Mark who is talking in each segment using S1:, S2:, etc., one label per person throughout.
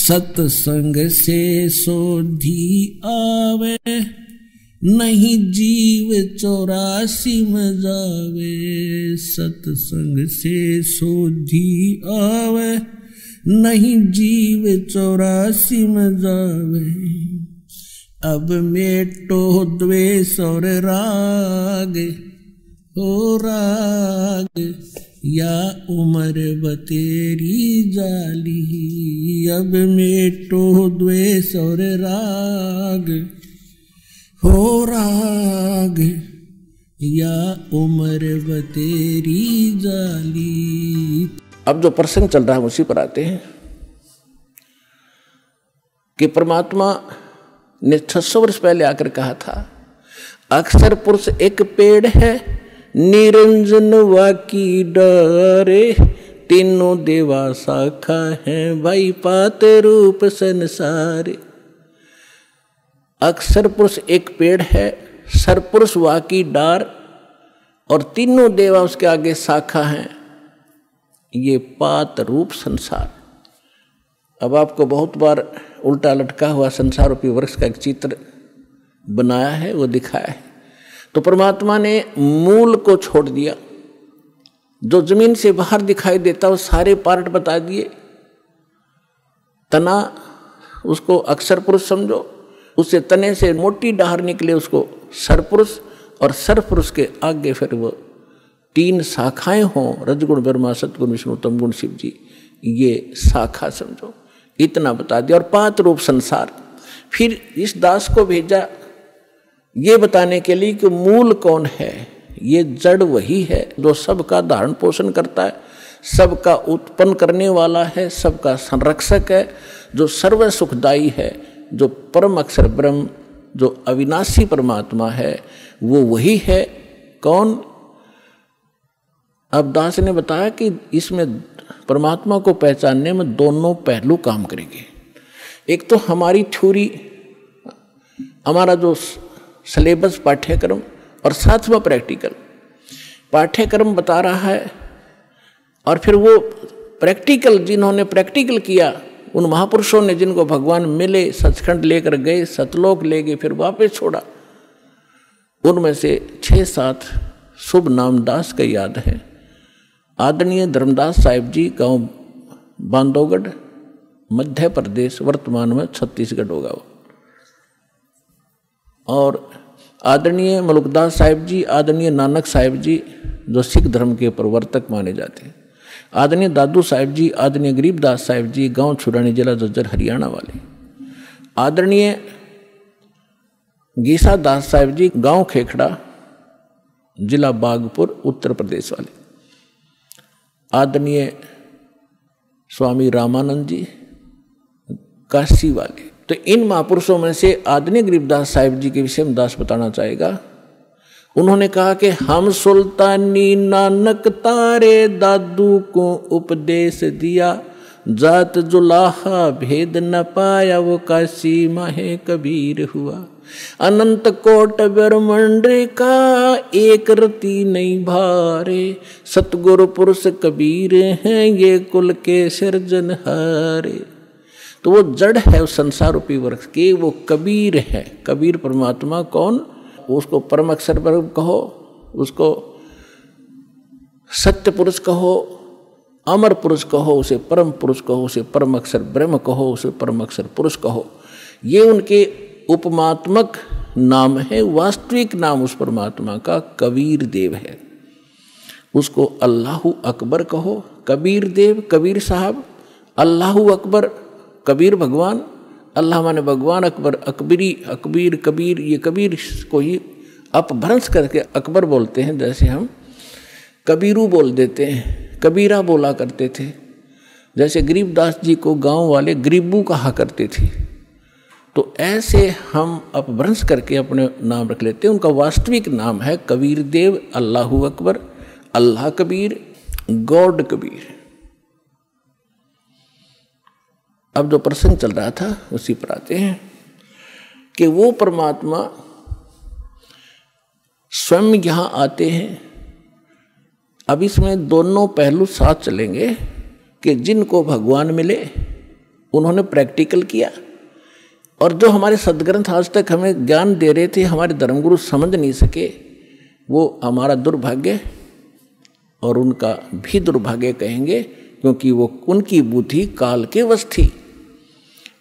S1: सत्संग से सोधी आवे, नहीं जीव 84 में जावे। सत्संग से सोधी आवे, नहीं जीव 84 में जावे। अब मेटो द्वेष और राग, हो राग या उम्र बतेरी जाली। अब मेटो द्वेष और राग, हो राग या उम्र बतेरी जाली।
S2: अब जो प्रसंग चल रहा है उसी पर आते हैं कि परमात्मा ने 600 वर्ष पहले आकर कहा था, अक्षर पुरुष एक पेड़ है, निरंजन वाकी डारे, तीनों देवा शाखा है, भाई पात रूप संसारे। अक्षर पुरुष एक पेड़ है, सरपुरुष वाकी डार, और तीनों देवा उसके आगे शाखा हैं, ये पात रूप संसार। अब आपको बहुत बार उल्टा लटका हुआ संसार रूपी वृक्ष का एक चित्र बनाया है, वो दिखाया है। तो परमात्मा ने मूल को छोड़ दिया, जो जमीन से बाहर दिखाई देता वो सारे पार्ट बता दिए। तना उसको अक्षर पुरुष समझो, उससे तने से मोटी डाहर निकले उसको सरपुरुष, और सरपुरुष के आगे फिर वो 3 शाखाएं हों, रजगुण ब्रह्मा सतगुण विष्णु तमगुण शिव जी, ये शाखा समझो, इतना बता दिया। और पात रूप संसार। फिर इस दास को भेजा ये बताने के लिए कि मूल कौन है। ये जड़ वही है जो सबका धारण पोषण करता है, सबका उत्पन्न करने वाला है, सबका संरक्षक है, जो सर्व सुखदायी है, जो परम अक्षर ब्रह्म, जो अविनाशी परमात्मा है, वो वही है। कौन? अब दास ने बताया कि इसमें परमात्मा को पहचानने में दोनों पहलू काम करेंगे। एक तो हमारी थ्योरी, हमारा जो सिलेबस पाठ्यक्रम, और साथ में प्रैक्टिकल। पाठ्यक्रम बता रहा है और फिर वो प्रैक्टिकल, जिन्होंने प्रैक्टिकल किया, उन महापुरुषों ने जिनको भगवान मिले, सचखंड लेकर गए, सतलोक ले गए, फिर वापस छोड़ा, उनमें से 6-7 शुभ नाम दास का याद है। आदरणीय धर्मदास साहिब जी, गांव बांधवगढ़, मध्य प्रदेश, वर्तमान में छत्तीसगढ़ होगा वो। और आदरणीय मलुकदास साहिब जी, आदरणीय नानक साहिब जी, जो सिख धर्म के प्रवर्तक माने जाते हैं। आदरणीय दादू साहिब जी, आदरणीय गरीबदास साहिब जी, गांव छुरानी, जिला जज्जर, हरियाणा वाले। आदरणीय गीसा दास साहिब जी, गांव खेखड़ा, जिला बागपुर, उत्तर प्रदेश वाले। आदरणीय स्वामी रामानंद जी, काशी वाले। तो इन महापुरुषों में से आदरणीय गरीबदास साहिब जी के विषय में दास बताना चाहेगा। उन्होंने कहा कि हम सुल्तानी नानक तारे दादू को उपदेश दिया, जात जुलाहा भेद न पाया, वो काशी माहे कबीर हुआ। अनंत कोट ब्रह्मांड का एक रति नहीं भारे, सतगुरु पुरुष कबीर हैं ये कुल के सिरजनहारे। तो वो जड़ है उस संसार रूपी वृक्ष के, वो कबीर है। कबीर परमात्मा कौन? उसको परम अक्षर ब्रह्म कहो, उसको सत्य पुरुष कहो, अमर पुरुष कहो, उसे परम पुरुष कहो, उसे परम अक्षर ब्रह्म कहो, उसे परम अक्षर पुरुष कहो। ये उनके उपमात्मक नाम है। वास्तविक नाम उस परमात्मा का कबीर देव है। उसको अल्लाहु अकबर कहो, कबीर देव, कबीर साहब, अल्लाहु अकबर, कबीर भगवान, अल्लाह माने भगवान, अकबर अकबरी, अकबीर कबीर, ये कबीर को ही अपभ्रंश करके अकबर बोलते हैं। जैसे हम कबीरू बोल देते हैं, कबीरा बोला करते थे। जैसे गरीबदास जी को गांव वाले गरीबू कहा करते थे। तो ऐसे हम अपभ्रंश करके अपने नाम रख लेते हैं। उनका वास्तविक नाम है कबीर देव, अल्लाहु अकबर, अल्लाह कबीर, गॉड कबीर। अब जो प्रसंग चल रहा था उसी पर आते हैं कि वो परमात्मा स्वयं यहाँ आते हैं। अब इसमें दोनों पहलू साथ चलेंगे कि जिनको भगवान मिले उन्होंने प्रैक्टिकल किया। और जो हमारे सदग्रंथ आज तक हमें ज्ञान दे रहे थे, हमारे धर्मगुरु समझ नहीं सके, वो हमारा दुर्भाग्य और उनका भी दुर्भाग्य कहेंगे, क्योंकि वो उनकी बुद्धि काल के वश थी।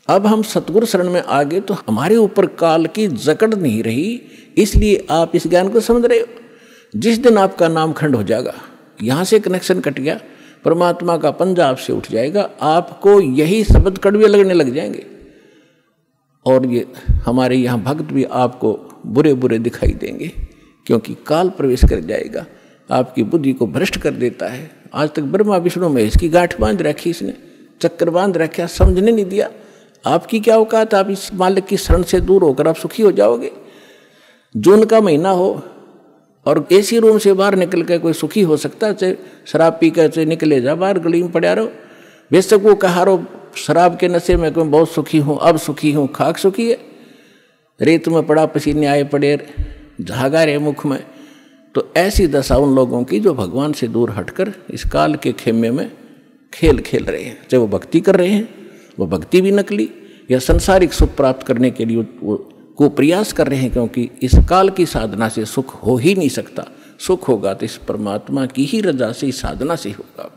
S2: अब हम सतगुरु शरण में आ गए तो हमारे ऊपर काल की जकड़ नहीं रही, इसलिए आप इस ज्ञान को समझ रहे हो। जिस दिन आपका नाम खंड हो जाएगा, यहाँ से कनेक्शन कट गया, परमात्मा का पंजा आपसे उठ जाएगा, आपको यही शब्द कड़वे लगने लग जाएंगे। और ये हमारे यहाँ भक्त भी आपको बुरे बुरे दिखाई देंगे, क्योंकि काल प्रवेश कर जाएगा, आपकी बुद्धि को भ्रष्ट कर देता है। आज तक ब्रह्मा विष्णु में इसकी गांठ बांध रखी, इसने चक्कर बांध रखा, समझने नहीं दिया। आपकी क्या औकात, आप इस मालिक की शरण से दूर होकर आप सुखी हो जाओगे। जून का महीना हो और एसी रूम से बाहर निकल कर कोई सुखी हो सकता? चाहे शराब पी कर चाहे निकले जा बाहर, गली में पड़ा रहो, बेशक वो कहा रहो शराब के नशे में मैं बहुत सुखी हूँ, अब सुखी हूँ, खाक सुखी है, रेत में पड़ा पसीने आए पड़े, झागा रहे मुख में। तो ऐसी दशा उन लोगों की जो भगवान से दूर हटकर इस काल के खेमे में खेल खेल रहे हैं। चाहे वो भक्ति कर रहे हैं, वो भक्ति भी नकली, या संसारिक सुख प्राप्त करने के लिए वो को प्रयास कर रहे हैं, क्योंकि इस काल की साधना से सुख हो ही नहीं सकता। सुख होगा तो इस परमात्मा की ही रजा से, इस साधना से होगा।